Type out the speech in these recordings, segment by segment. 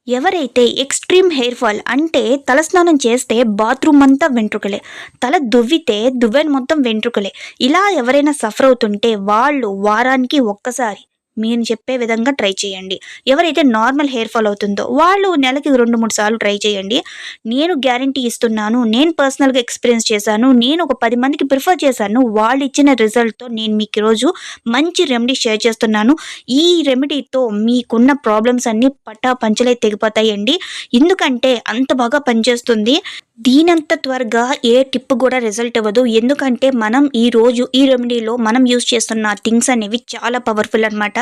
ఎవరైతే extreme hair fall అంటే తలస్నానం చేస్తే బాత్రూమ్ అంతా వెంట్రుకలే, తల దువ్వితే దువ్వెన మొత్తం వెంట్రుకలే, ఇలా ఎవరైనా సఫర్ అవుతుంటే వాళ్ళు వారానికి ఒక్కసారి నేను చెప్పే విధంగా ట్రై చేయండి. ఎవరైతే నార్మల్ హెయిర్ ఫాల్ అవుతుందో వాళ్ళు నెలకి 2-3 సార్లు ట్రై చేయండి. నేను గ్యారంటీ ఇస్తున్నాను. నేను పర్సనల్‌గా ఎక్స్‌పీరియన్స్ చేశాను. నేను ఒక 10 మందికి ప్రిఫర్ చేశాను. వాళ్ళు ఇచ్చిన రిజల్ట్‌తో నేను మీకు ఈరోజు మంచి రెమెడీ షేర్ చేస్తున్నాను. ఈ రెమెడీతో మీకున్న ప్రాబ్లమ్స్ అన్నీ పటాపంచలై తెగిపోతాయండి. ఎందుకంటే అంత బాగా పనిచేస్తుంది. దీనంత త్వరగా ఏ టిప్ కూడా రిజల్ట్ ఇవ్వదు. ఎందుకంటే మనం ఈరోజు ఈ రెమెడీలో మనం యూజ్ చేస్తున్న థింగ్స్ అనేవి చాలా పవర్ఫుల్ అనమాట.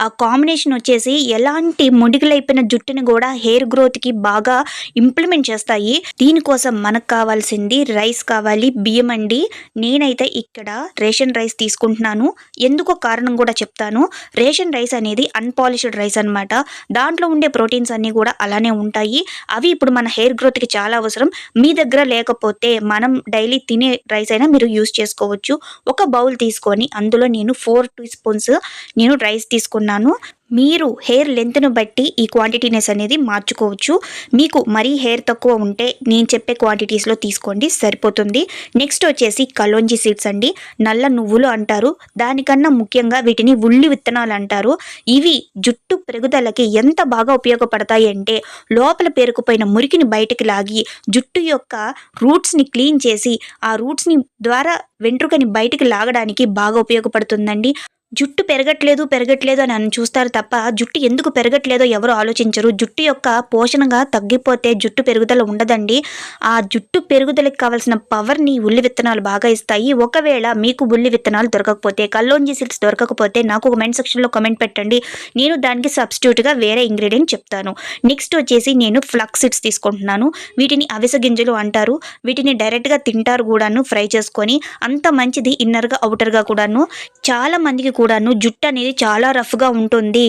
ఆ కాంబినేషన్ వచ్చేసి ఎలాంటి ముడిగలైపోయిన జుట్టుని కూడా హెయిర్ గ్రోత్‌కి బాగా ఇంప్లిమెంట్ చేస్తాయి. దీనికోసం మనకు కావాల్సింది రైస్ కావాలి, బియ్యం అండి. నేనైతే ఇక్కడ రేషన్ రైస్ తీసుకుంటున్నాను. ఎందుకో కారణం కూడా చెప్తాను. రేషన్ రైస్ అనేది అన్‌పాలిష్డ్ రైస్ అనమాట. దాంట్లో ఉండే ప్రోటీన్స్ అన్నీ కూడా అలానే ఉంటాయి. అవి ఇప్పుడు మన హెయిర్ గ్రోత్‌కి చాలా అవసరం. మీ దగ్గర లేకపోతే మనం డైలీ తినే రైస్ అయినా మీరు యూజ్ చేసుకోవచ్చు. ఒక బౌల్ తీసుకొని అందులో నేను 4 టీ స్పూన్స్ రైస్ తీసుకున్నాను. మీరు హెయిర్ లెంత్‌ను బట్టి ఈ క్వాంటిటీనెస్ అనేది మార్చుకోవచ్చు. మీకు మరీ హెయిర్ తక్కువ ఉంటే నేను చెప్పే క్వాంటిటీస్‌లో తీసుకోండి సరిపోతుంది. నెక్స్ట్ వచ్చేసి కలోంజీ సీడ్స్ అండి. నల్ల నువ్వులు అంటారు. దానికన్నా ముఖ్యంగా వీటిని ఉల్లి విత్తనాలు అంటారు. ఇవి జుట్టు పెరుగుదలకి ఎంత బాగా ఉపయోగపడతాయి అంటే లోపల పేరుకుపోయిన మురికిని బయటికి లాగి జుట్టు యొక్క రూట్స్‌ని క్లీన్ చేసి ఆ రూట్స్‌ని ద్వారా వెంట్రుకని బయటికి లాగడానికి బాగా ఉపయోగపడుతుందండి. జుట్టు పెరగట్లేదు అని చూస్తారు తప్ప జుట్టు ఎందుకు పెరగట్లేదో ఎవరు ఆలోచించరు. జుట్టు యొక్క పోషణగా తగ్గిపోతే జుట్టు పెరుగుదల ఉండదండి. ఆ జుట్టు పెరుగుదలకు కావాల్సిన పవర్ని ఉల్లి విత్తనాలు బాగా ఇస్తాయి. ఒకవేళ మీకు ఉల్లి విత్తనాలు దొరకకపోతే, కల్లోంజీ సీడ్స్ దొరకకపోతే నాకు కమెంట్ సెక్షన్లో కమెంట్ పెట్టండి. నేను దానికి సబ్స్టిట్యూట్గా వేరే ఇంగ్రీడియంట్ చెప్తాను. నెక్స్ట్ వచ్చేసి నేను ఫ్లక్స్ సీడ్స్ తీసుకుంటున్నాను. వీటిని అవిసె గింజలు అంటారు. వీటిని డైరెక్ట్గా తింటారు కూడాను ఫ్రై చేసుకొని. అంత మంచిది ఇన్నర్గా అవుటర్గా కూడాను. చాలా మందికి కూడాను జుట్టు అనేది చాలా రఫ్గా ఉంటుంది.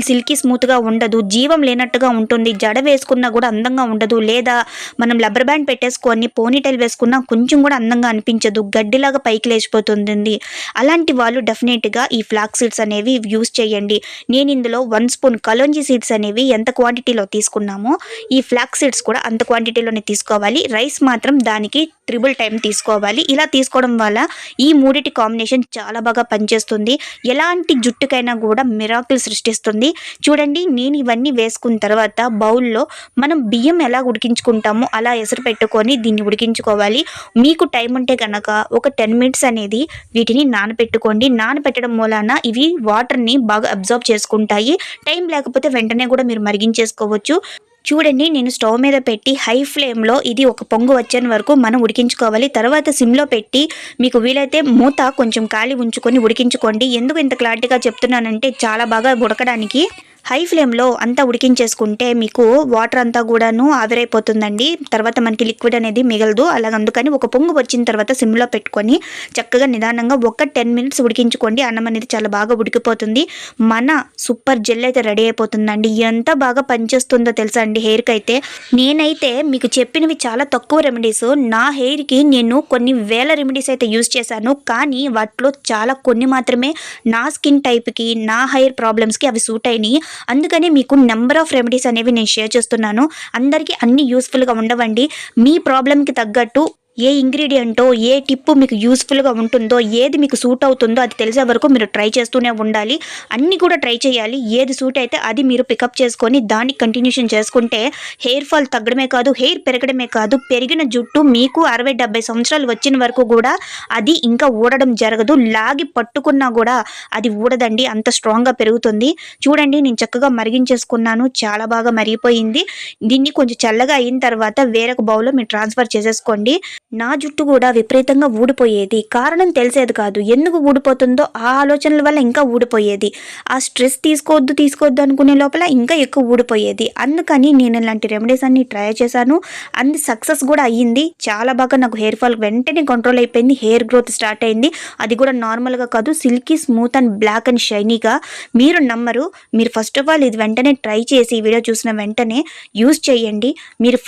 సిల్కీ స్మూత్గా ఉండదు. జీవం లేనట్టుగా ఉంటుంది. జడ వేసుకున్నా కూడా అందంగా ఉండదు. లేదా మనం రబ్బర్ బ్యాండ్ పెట్టేసుకొని పోనీటైల్ వేసుకున్నా కొంచెం కూడా అందంగా అనిపించదు. గడ్డిలాగా పైకి లేచిపోతుంది. అలాంటి వాళ్ళు డెఫినెట్గా ఈ ఫ్లాక్స్ సీడ్స్ అనేవి యూస్ చేయండి. నేను ఇందులో 1 స్పూన్ కలోంజీ సీడ్స్ అనేవి ఎంత క్వాంటిటీలో తీసుకున్నామో ఈ ఫ్లాక్స్ సీడ్స్ కూడా అంత క్వాంటిటీలోనే తీసుకోవాలి. రైస్ మాత్రం దానికి ట్రిపుల్ టైం తీసుకోవాలి. ఇలా తీసుకోవడం వల్ల ఈ మూడిటి కాంబినేషన్ చాలా బాగా పనిచేస్తుంది. ఎలాంటి జుట్టుకైనా కూడా మిరాకిల్ సృష్టిస్తుంది. చూడండి, నేను ఇవన్నీ వేసుకున్న తర్వాత బౌల్లో మనం బియ్యం ఎలా ఉడికించుకుంటామో అలా ఎసరు పెట్టుకొని దీన్ని ఉడికించుకోవాలి. మీకు టైం ఉంటే కనుక ఒక 10 మినిట్స్ అనేది వీటిని నానబెట్టుకోండి. నానబెట్టడం మూలాన ఇవి వాటర్ని బాగా అబ్జర్వ్ చేసుకుంటాయి. టైం లేకపోతే వెంటనే కూడా మీరు మరిగించేసుకోవచ్చు. చూడండి, నేను స్టవ్ మీద పెట్టి హై ఫ్లేమ్లో ఇది ఒక పొంగు వచ్చేంత వరకు మనం ఉడికించుకోవాలి. తర్వాత సిమ్లో పెట్టి మీకు వీలైతే మూత కొంచెం ఖాళీ ఉంచుకొని ఉడికించుకోండి. ఎందుకు ఇంత క్లారిటీగా చెప్తున్నానంటే చాలా బాగా ఉడకడానికి హై ఫ్లేమ్లో అంతా ఉడికించేసుకుంటే మీకు వాటర్ అంతా కూడాను ఆవిరైపోతుందండి. తర్వాత మనకి లిక్విడ్ అనేది మిగలదు. అందుకని ఒక పొంగు వచ్చిన తర్వాత సిమ్లో పెట్టుకొని చక్కగా నిదానంగా ఒక 10 మినిట్స్ ఉడికించుకోండి. అన్నం అనేది చాలా బాగా ఉడికిపోతుంది. మన సూపర్ జెల్ అయితే రెడీ అయిపోతుందండి. ఎంత బాగా పనిచేస్తుందో తెలుసా అండి హెయిర్కి అయితే. నేనైతే మీకు చెప్పినవి చాలా తక్కువ రెమెడీస్. నా హెయిర్కి నేను కొన్ని వేల రెమెడీస్ అయితే యూజ్ చేశాను. కానీ వాటిలో చాలా కొన్ని మాత్రమే నా స్కిన్ టైప్కి, నా హెయిర్ ప్రాబ్లమ్స్కి అవి సూట్ అయినాయి. అందుకని మీకు నెంబర్ ఆఫ్ రెమెడీస్ అనేవి నేను షేర్ చేస్తున్నాను. అందరికీ అన్ని యూస్ఫుల్గా ఉండవండి. మీ ప్రాబ్లంకి తగ్గట్టు ఏ ఇంగ్రీడియంటో ఏ టిప్పు మీకు యూస్ఫుల్గా ఉంటుందో, ఏది మీకు సూట్ అవుతుందో అది తెలిసే వరకు మీరు ట్రై చేస్తూనే ఉండాలి. అన్నీ కూడా ట్రై చేయాలి. ఏది సూట్ అయితే అది మీరు పికప్ చేసుకొని దాన్ని కంటిన్యూషన్ చేసుకుంటే హెయిర్ ఫాల్ తగ్గడమే కాదు, హెయిర్ పెరగడమే కాదు, పెరిగిన జుట్టు మీకు 60-70 సంవత్సరాలు వచ్చిన వరకు కూడా అది ఇంకా ఊడడం జరగదు. లాగి పట్టుకున్నా కూడా అది ఊడదండి. అంత స్ట్రాంగ్గా పెరుగుతుంది. చూడండి, నేను చక్కగా మరిగించేసుకున్నాను. చాలా బాగా మరిగిపోయింది. దీన్ని కొంచెం చల్లగా అయిన తర్వాత వేరొక బౌల్లో మీరు ట్రాన్స్ఫర్ చేసేసుకోండి. నా జుట్టు కూడా విపరీతంగా ఊడిపోయేది. కారణం తెలిసేది కాదు. ఎందుకు ఊడిపోతుందో ఆ ఆలోచనల వల్ల ఇంకా ఊడిపోయేది. ఆ స్ట్రెస్ తీసుకోవద్దు అనుకునే లోపల ఇంకా ఎక్కువ ఊడిపోయేది. అందుకని నేను ఇలాంటి రెమెడీస్ అన్ని ట్రై చేశాను. అన్ని సక్సెస్ కూడా అయ్యింది. చాలా బాగా నాకు హెయిర్ ఫాల్ వెంటనే కంట్రోల్ అయిపోయింది. హెయిర్ గ్రోత్ స్టార్ట్ అయింది. అది కూడా నార్మల్గా కాదు, silky smooth and black and షైనీగా. మీరు నమ్మరు. మీరు ఫస్ట్ ఆఫ్ ఆల్ ఇది వెంటనే ట్రై చేసి వీడియో చూసిన వెంటనే యూజ్ చేయండి. మీరు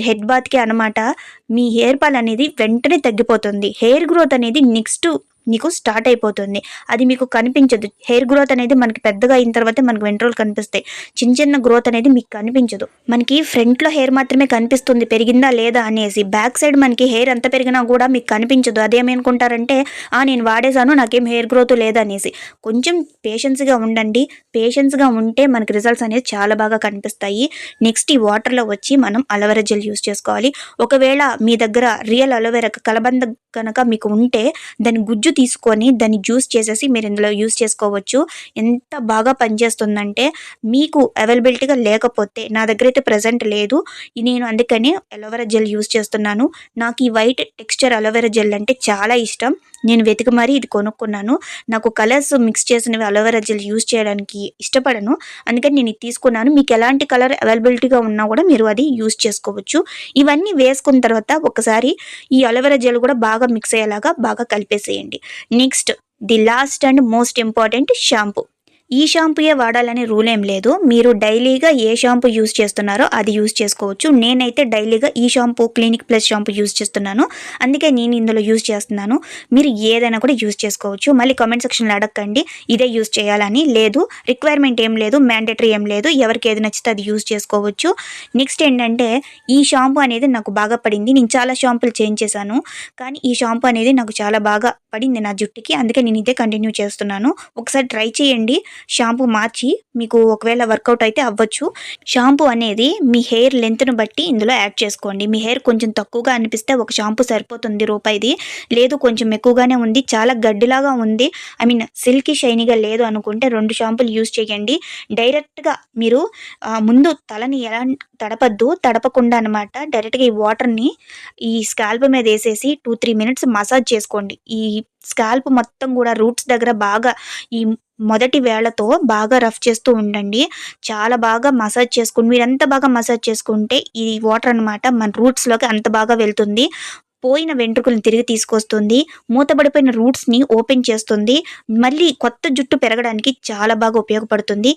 హెడ్ బాత్కి అనమాట మీ హెయిర్ ఫాల్ అనేది వెంటనే తగ్గిపోతుంది. హెయిర్ గ్రోత్ అనేది నెక్స్ట్ మీకు స్టార్ట్ అయిపోతుంది. అది మీకు కనిపించదు. హెయిర్ గ్రోత్ అనేది మనకి పెద్దగా అయిన తర్వాతే మనకు వెంట్రుకలు కనిపిస్తాయి. చిన్న చిన్న గ్రోత్ అనేది మీకు కనిపించదు. మనకి ఫ్రంట్లో హెయిర్ మాత్రమే కనిపిస్తుంది పెరిగిందా లేదా అనేసి. బ్యాక్ సైడ్ మనకి హెయిర్ ఎంత పెరిగినా కూడా మీకు కనిపించదు. అదేమనుకుంటారంటే నేను వాడేసాను నాకేం హెయిర్ గ్రోత్ లేదనేసి. కొంచెం పేషెన్స్గా ఉండండి. పేషెన్స్గా ఉంటే మనకి రిజల్ట్స్ అనేది చాలా బాగా కనిపిస్తాయి. నెక్స్ట్ ఈ వాటర్లో వచ్చి మనం అలోవెరా జెల్ యూస్ చేసుకోవాలి. ఒకవేళ మీ దగ్గర రియల్ అలోవెరా కలబంద కనుక మీకు ఉంటే దాని గుజ్జు తీసుకొని దాన్ని జ్యూస్ చేసేసి మీరు ఇందులో యూస్ చేసుకోవచ్చు. ఎంత బాగా పనిచేస్తుందంటే మీకు అవైలబిలిటీగా లేకపోతే, నా దగ్గర అయితే ప్రజెంట్ లేదు, నేను అందుకని అలోవెరా జెల్ యూస్ చేస్తున్నాను. నాకు ఈ వైట్ టెక్స్చర్ అలోవెరా జెల్ అంటే చాలా ఇష్టం. నేను వెతికి మరీ ఇది కొనుక్కున్నాను. నాకు కలర్స్ మిక్స్ చేసినవి అలోవెరా జెల్ యూస్ చేయడానికి ఇష్టపడను. అందుకని నేను ఇది తీసుకున్నాను. మీకు ఎలాంటి కలర్ అవైలబిలిటీగా ఉన్నా కూడా మీరు అది యూస్ చేసుకోవచ్చు. ఇవన్నీ వేసుకున్న తర్వాత ఒకసారి ఈ అలోవెరా జెల్ కూడా బాగా మిక్స్ అయ్యేలాగా బాగా కలిపేసేయండి. Next the last and most important shampoo. ఈ షాంపూయే వాడాలని రూల్ ఏం లేదు. మీరు డైలీగా ఏ షాంపూ యూస్ చేస్తున్నారో అది యూస్ చేసుకోవచ్చు. నేనైతే డైలీగా ఈ shampoo clinic plus shampoo use చేస్తున్నాను. అందుకే నేను ఇందులో యూస్ చేస్తున్నాను. మీరు ఏదైనా కూడా యూస్ చేసుకోవచ్చు. మళ్ళీ కామెంట్ సెక్షన్లో అడగండి ఇదే యూస్ చేయాలని. లేదు, రిక్వైర్మెంట్ ఏం లేదు, మ్యాండేటరీ ఏం లేదు. ఎవరికి ఏది నచ్చితే అది యూస్ చేసుకోవచ్చు. నెక్స్ట్ ఏంటంటే ఈ షాంపూ అనేది నాకు బాగా పడింది. నేను చాలా షాంపూలు చేంజ్ చేశాను, కానీ ఈ షాంపూ అనేది నాకు చాలా బాగా పడింది నా జుట్టుకి. అందుకే నేను ఇదే కంటిన్యూ చేస్తున్నాను. ఒకసారి ట్రై చేయండి. షాంపూ మార్చి మీకు ఒకవేళ వర్కౌట్ అయితే అవ్వచ్చు. షాంపూ అనేది మీ హెయిర్ లెంత్ను బట్టి ఇందులో యాడ్ చేసుకోండి. మీ హెయిర్ కొంచెం తక్కువగా అనిపిస్తే ఒక షాంపూ సరిపోతుంది రూపాయిది. లేదు కొంచెం ఎక్కువగానే ఉంది, చాలా గడ్డిలాగా ఉంది, సిల్కీ షైనీగా లేదు అనుకుంటే 2 షాంపూలు యూస్ చేయండి. డైరెక్ట్గా మీరు ముందు తలని ఎలా తడపకుండా అనమాట, డైరెక్ట్గా ఈ వాటర్ని ఈ స్కాల్ప్ మీద వేసేసి 2-3 మినిట్స్ మసాజ్ చేసుకోండి. ఈ స్కాల్ప్ మొత్తం కూడా రూట్స్ దగ్గర బాగా ఈ మొదటి వేళ్లతో బాగా రఫ్ చేస్తూ ఉండండి. చాలా బాగా మసాజ్ చేసుకుని, మీరు ఎంత బాగా మసాజ్ చేసుకుంటే ఈ వాటర్ అనమాట మన రూట్స్లోకి అంత బాగా వెళ్తుంది. పోయిన వెంట్రుకలను తిరిగి తీసుకొస్తుంది. మూతబడిపోయిన రూట్స్ని ఓపెన్ చేస్తుంది. మళ్ళీ కొత్త జుట్టు పెరగడానికి చాలా బాగా ఉపయోగపడుతుంది.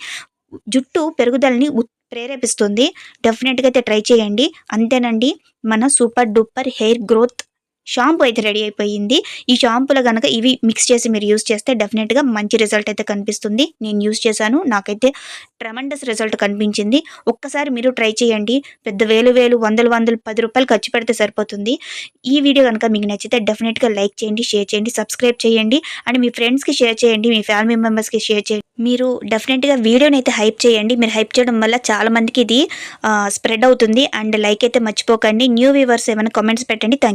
జుట్టు పెరుగుదలని ప్రేరేపిస్తుంది. డెఫినెట్గా అయితే ట్రై చేయండి. అంతేనండి, మన super duper hair growth shampoo అయితే రెడీ అయిపోయింది. ఈ షాంపూలో కనుక ఇవి మిక్స్ చేసి మీరు యూస్ చేస్తే డెఫినెట్గా మంచి రిజల్ట్ అయితే కనిపిస్తుంది. నేను యూస్ చేశాను, నాకైతే ట్రెమెండస్ రిజల్ట్ కనిపించింది. ఒక్కసారి మీరు ట్రై చేయండి. పెద్ద వేలు వందలు ₹10 ఖర్చు పెడితే సరిపోతుంది. ఈ వీడియో కనుక మీకు నచ్చితే డెఫినెట్గా లైక్ చేయండి, షేర్ చేయండి, సబ్స్క్రైబ్ చేయండి అండ్ మీ ఫ్రెండ్స్కి షేర్ చేయండి, మీ ఫ్యామిలీ మెంబర్స్కి షేర్ చేయండి. మీరు డెఫినెట్గా వీడియోని అయితే హైప్ చేయండి. మీరు హైప్ చేయడం వల్ల చాలా మందికి ఇది స్ప్రెడ్ అవుతుంది. అండ్ లైక్ అయితే మర్చిపోకండి. న్యూ వ్యూవర్స్ ఏమైనా కామెంట్స్ పెట్టండి. Thank you.